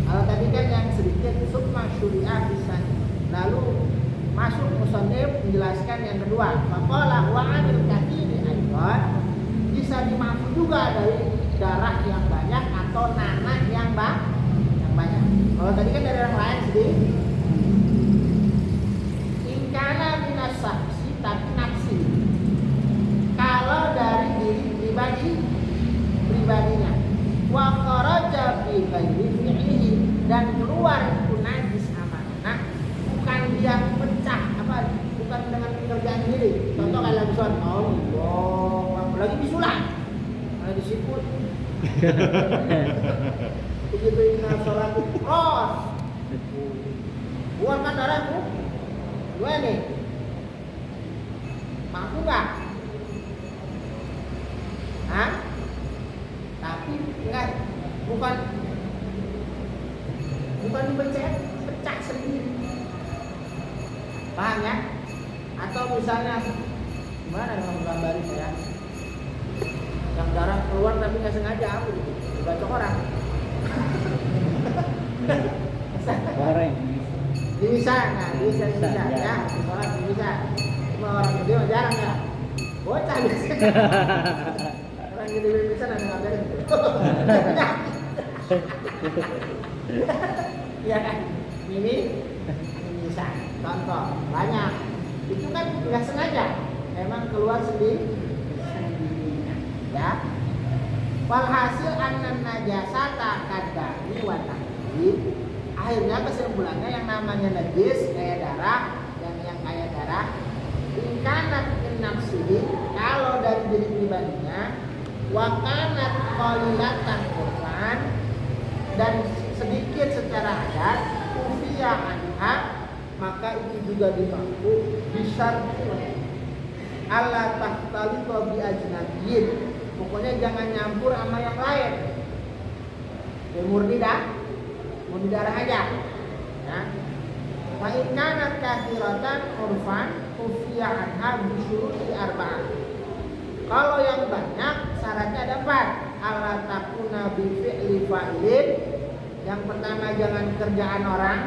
Kalau tadi kan yang sedikit summa syuriah fisani. Lalu masuk musannif menjelaskan yang kedua. Faqala wa 'anil katsiri aidan. Bisa dimaksud juga dari darah yang banyak atau nanah yang banyak. Kalau tadi kan dari orang lain sedih. Ingkana minas saksi tapi nafsi. Kalau dari diri pribadinya. Wa kharaja fi ghairi fi'lihi dan keluar itu najis amanah. Bukan dia pecah bukan dengan pekerjaan sendiri. Contoh kayak lagi sholat lagi disulat, lagi disiput. Begitu ingat sholat cross, keluarkan darahku. Gue nih, mampu nggak? Hah? Tapi enggak, bukan pecah sendiri. Paham ya? Atau misalnya gimana dengan gambarin ya? Yang darah keluar tapi nggak sengaja apa gitu, dibacok orang. Goreng. Bisa, nah bisa ya. Orang bisa. Cuma orang gede mah jarang ya. Bocah biasanya. Orang gede bisa nanti ngajarin gitu. Iya kan? Ini bisa. Contoh banyak. Itu kan nggak sengaja. Emang keluar sendiri. Ya. Walhasil anan najasata kadami wa tahrim. Akhirnya kesimpulannya yang namanya najis kayak darah, yang kayak darah, ingkanat min nafsihi, kalau dari diri pribadinya, wa kanat qalilatan urfan, dan sedikit secara adat, ufiya anha, maka itu juga dimaksud bisyarti alla tahtaliqa bi ajnabiyyin. Pokoknya jangan nyampur sama yang lain. Murni darah aja. Ya. Wa in kanat kathiratan urfan ufiya anha bi syuruti arba'ah. Kalau yang banyak syaratnya ada 4. Alla takuna bi fi'li fa'ilin. Yang pertama jangan kerjaan orang.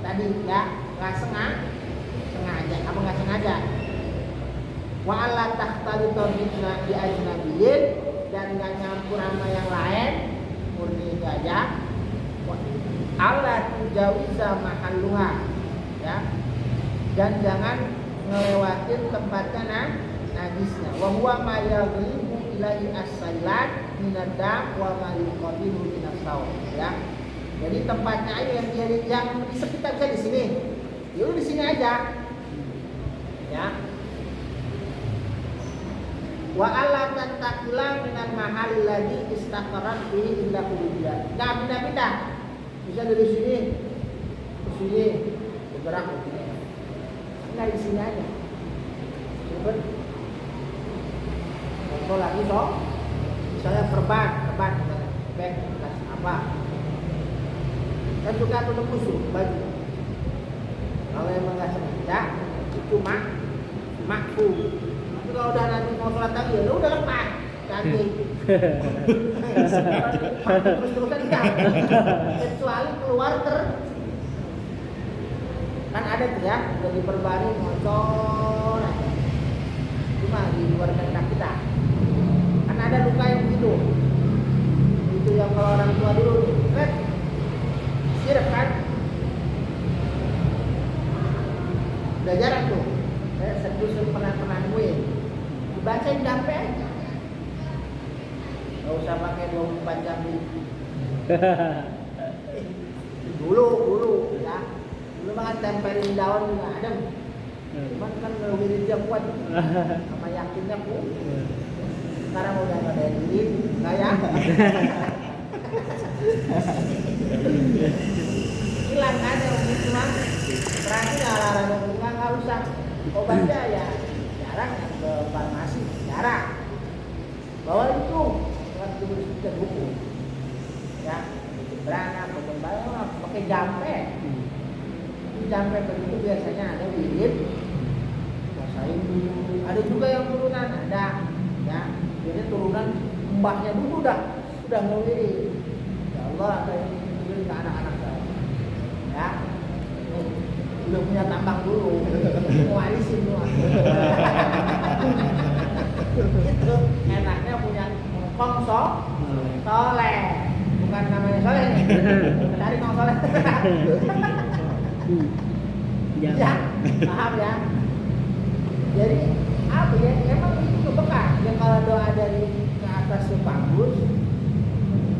Tadi ya, enggak sengaja, apa enggak sengaja. Wa alla tahtalitu bi ajnabiyyin, dan enggak nyampur sama yang lain, murni aja. Allah tujawiza mahalluha, ya, dan jangan ngelewatin tempatnya najisnya. Wa huwa ma yaghlibu ilaihi as-sailat minad dam wa ma yuqabilu minas saw, ya. Jadi tempatnya aja yang di sekitar bisa di sini. Ya udah di sini aja. Ya. Wa alla tantakila minal mahal ladzi istaqarrat fihi illa qulubiyah. Enggak pindah-pindah. Bisa dari sini ke sini bergerak begini. Enggak di sini aja. Coba. Contoh lagi toh. Misalnya perban bag apa? Kan juga tutup musuh baju. Kalau emang nggak sengaja itu makfu. Tapi kalau udah nanti mau sholat lagi ya udah lepas ganti. Terus-terusan tidak. Kecuali keluar kan ada tuh ya udah diperbani ngocor. Cuma di luar kehendak kita. Kan ada luka yang begitu. Itu yang kalau orang tua dulu kan sirap kan. Udah jarang tuh. Saya sering pernah nemuin. Dibacain dampe aja. Gak usah pakai 24 jam dulu ya. Dulu mah tempelin daun juga ada. Cuman kan wirid dia kuat. Sama yakinnya pun. Sekarang udah ada diri, enggak ya? Hilang kan yang gitu mah. Berarti nggak usah. Obatnya ya jarang ke farmasi, jarang. Bawa itu waktu bersudah buku, ya beranak, bawa pakai jampe. Jampe begitu biasanya ada wirid, basahin dulu. Ada juga yang turunan, ada, ya. Jadi turunan mbahnya dulu udah ngewirid. Ya Allah, ada yang ngewirid ke anak-anak saya, ya. Udah punya tambang dulu, warisin semua. Itu enaknya punya kong soleh, bukan namanya soleh nih. Cari kong soleh. Ya, paham ya. Jadi apa ya? Emang itu bekas. Ya kalau doa dari ke atas itu bagus,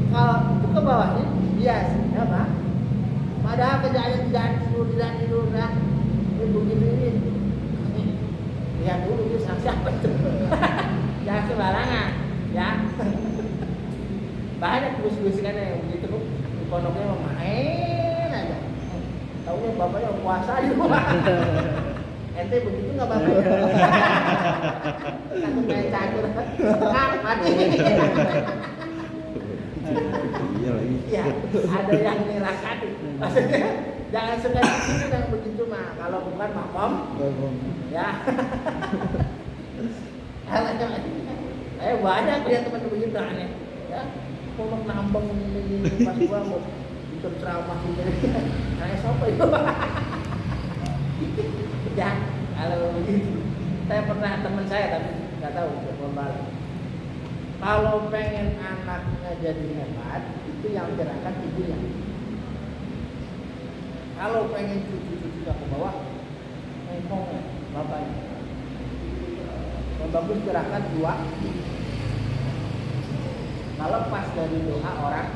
kalau itu ke bawahnya biasa, ya Pak. Padahal kerjaannya tidak tidur dah. Ini begitu ini. Lihat dulu itu siapa itu. Jangan sembarangan, ya. Banyak bisikannya yang begitu tuh. Di pondoknya main aja. Tahunya bapaknya puasa di rumah. Ente begitu nggak bapak? Takut kayak catur. Mati. Iya lagi. Iya, ada yang nirakan. Maksudnya jangan sekali itu yang begitu mah. Kalau bukan makom, ya. Saya banyak lihat teman begitu aneh. Ya, ngomong nambang ini pas gua mau bikin ceramah gitu. Kayak siapa itu? Ya, kalau begitu. Saya pernah teman saya tapi nggak tahu kembali. Kalau pengen anaknya jadi hebat, itu yang gerakan ibunya. Kalau pengen cucu-cucunya ke bawah, ngomongnya bapaknya. Yang bagus gerakan dua. Kalau pas dari doa orang,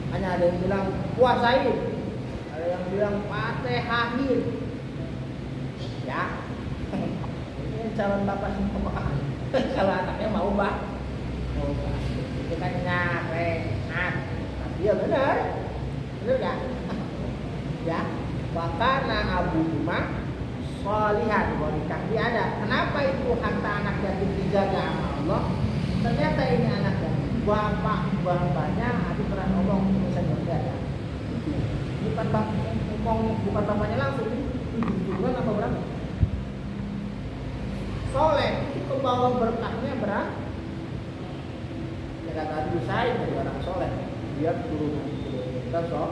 hanya ada yang bilang puasain, ada yang bilang Faatihahin. Ya, ini calon bapak semua. Kalau anaknya mau bah, itu kan nyareat. Tapi ya benar nggak? Ya, wakana Abu Umar Solihan nikah dia ada. Kenapa itu harta anak yatim dijaga sama Allah? Ternyata ini anak yatim. Bapaknya adik pernah ngomong misalnya enggak ada. Bukan bapaknya langsung ini. Tujuan apa berapa? Soleh itu bawa berkahnya berapa? Ya kata dulu saya dari orang soleh. Dia turunan kita so.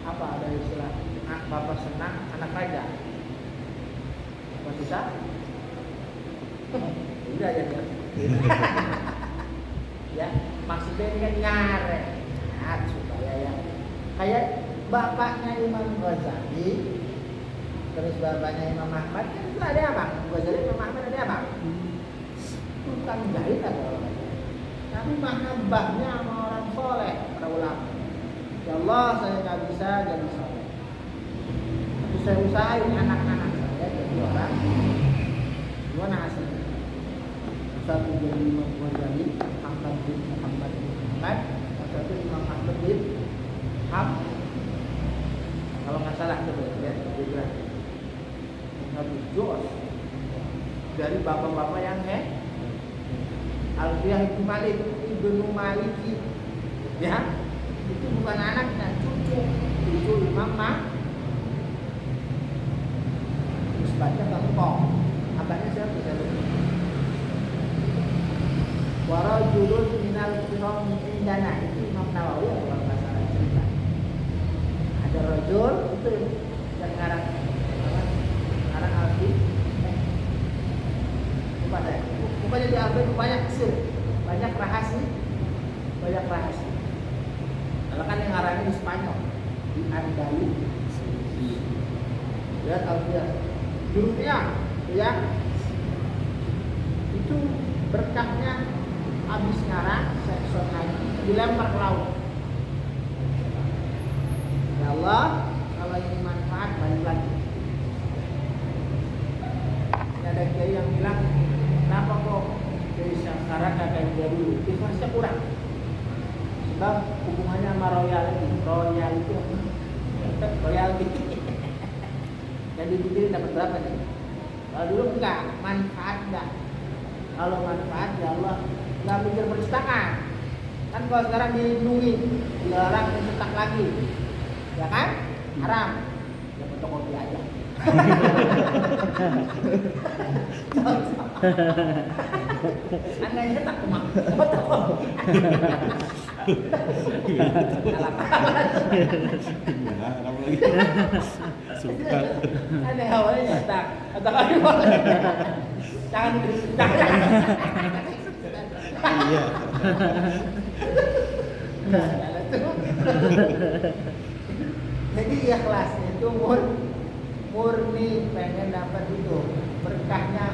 Apa ada istilah bapak senang anak raja? Apa bisa? Udah ya. Ya, maksudnya ini kan ngaret supaya ya kayak bapaknya Imam Ghazali, terus bapaknya Imam Ahmad kan itu ada apa? Ghazali Imam Ahmad ada apa? Bukan jahit ada orang, tapi mahabbahnya sama orang soleh, para ulama. Ya Allah, saya nggak bisa jadi soleh. Tapi saya usahain anak-anak saya jadi orang. Gimana hasilnya? Satu jadi Imam Ghazali, Ahmad bin Muhammad bin Muhammad, satu Imam Ahmad bin Ham. Kalau nggak salah itu ya, dia Nabi Jos dari bapak-bapak yang Alfiyah Ibnu Malik, Ibnu Maliki, ya. Itu bukan anaknya, cucu Imam Nisbatnya ke engkau. Abahnya siapa? Warajulun minal kiram indana, itu Imam Nawawi atau kalau nggak salah cerita. Ada rajul itu yang ngarang Alfi. Lupa saya. Pokoknya di Alfi banyak sir, banyak rahasia. Kalau kan yang ngarangnya di Spanyol, di Andalus. Lihat Alfiah, jurusnya, ya, itu berkahnya habis ngarang, sekson lagi, dilempar ke laut. Ya Allah, kalau ini manfaat balik lagi. Ada kiai yang bilang, kenapa kok dari sekarang kakek dia dulu, ikhlasnya kurang. Sebab hubungannya sama royalty yang dipikirin dapat berapa nih? Kalau dulu enggak, manfaat enggak. Kalau manfaat ya Allah enggak mikir percetakan. Kan kalau sekarang dilindungi, dilarang mencetak lagi, ya kan? Haram. Ya fotokopi aja. Anda nyetak cuma fotokopi. Suka. Ada awalnya nyetak, atau kali boleh. Jangan. Iya. Jadi ikhlasnya itu murni pengen dapat itu berkahnya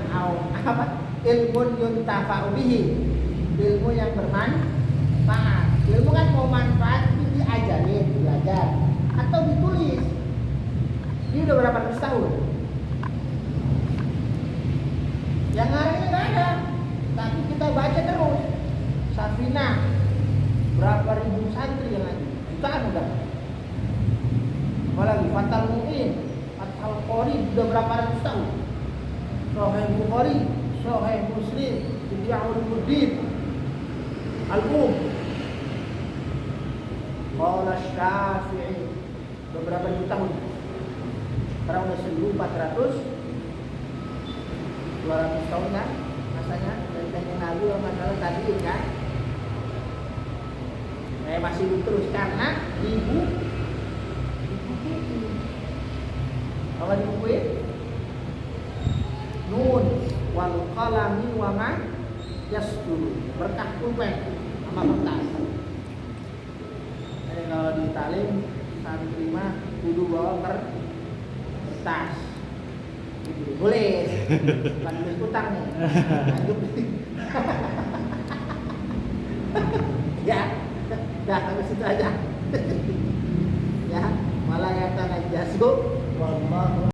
apa? Ilmu yuntafa'u bihi, ilmu yang bermanfaat. Ilmu kan mau manfaat itu diajarin, belajar atau ditulis. Ini udah berapa ratus tahun? Yang ngarangnya nggak ada, tapi kita baca terus. Safinah, berapa ribu santri yang ada? Jutaan udah. Apalagi Fathul Mu'in, Fathul Qori udah berapa ratus tahun? Sahih Bukhari, Sahih Muslim, Ulumuddin, Al-Um, Qala Syafi'i, beberapa juta tahun. Sekarang udah 1400 200 tahun kan masanya dari kanjeng Nabi masalah tadi kan masih terus karena ibu apa dibukuin nun wal qalami wa ma yasdur berkah pulpen sama kertas. Jadi kalau di talim santri mah kudu bawa kertas. Gitu. Boleh. Bukan tulis utang nih. Lanjut. Ya. Dah sampai situ aja.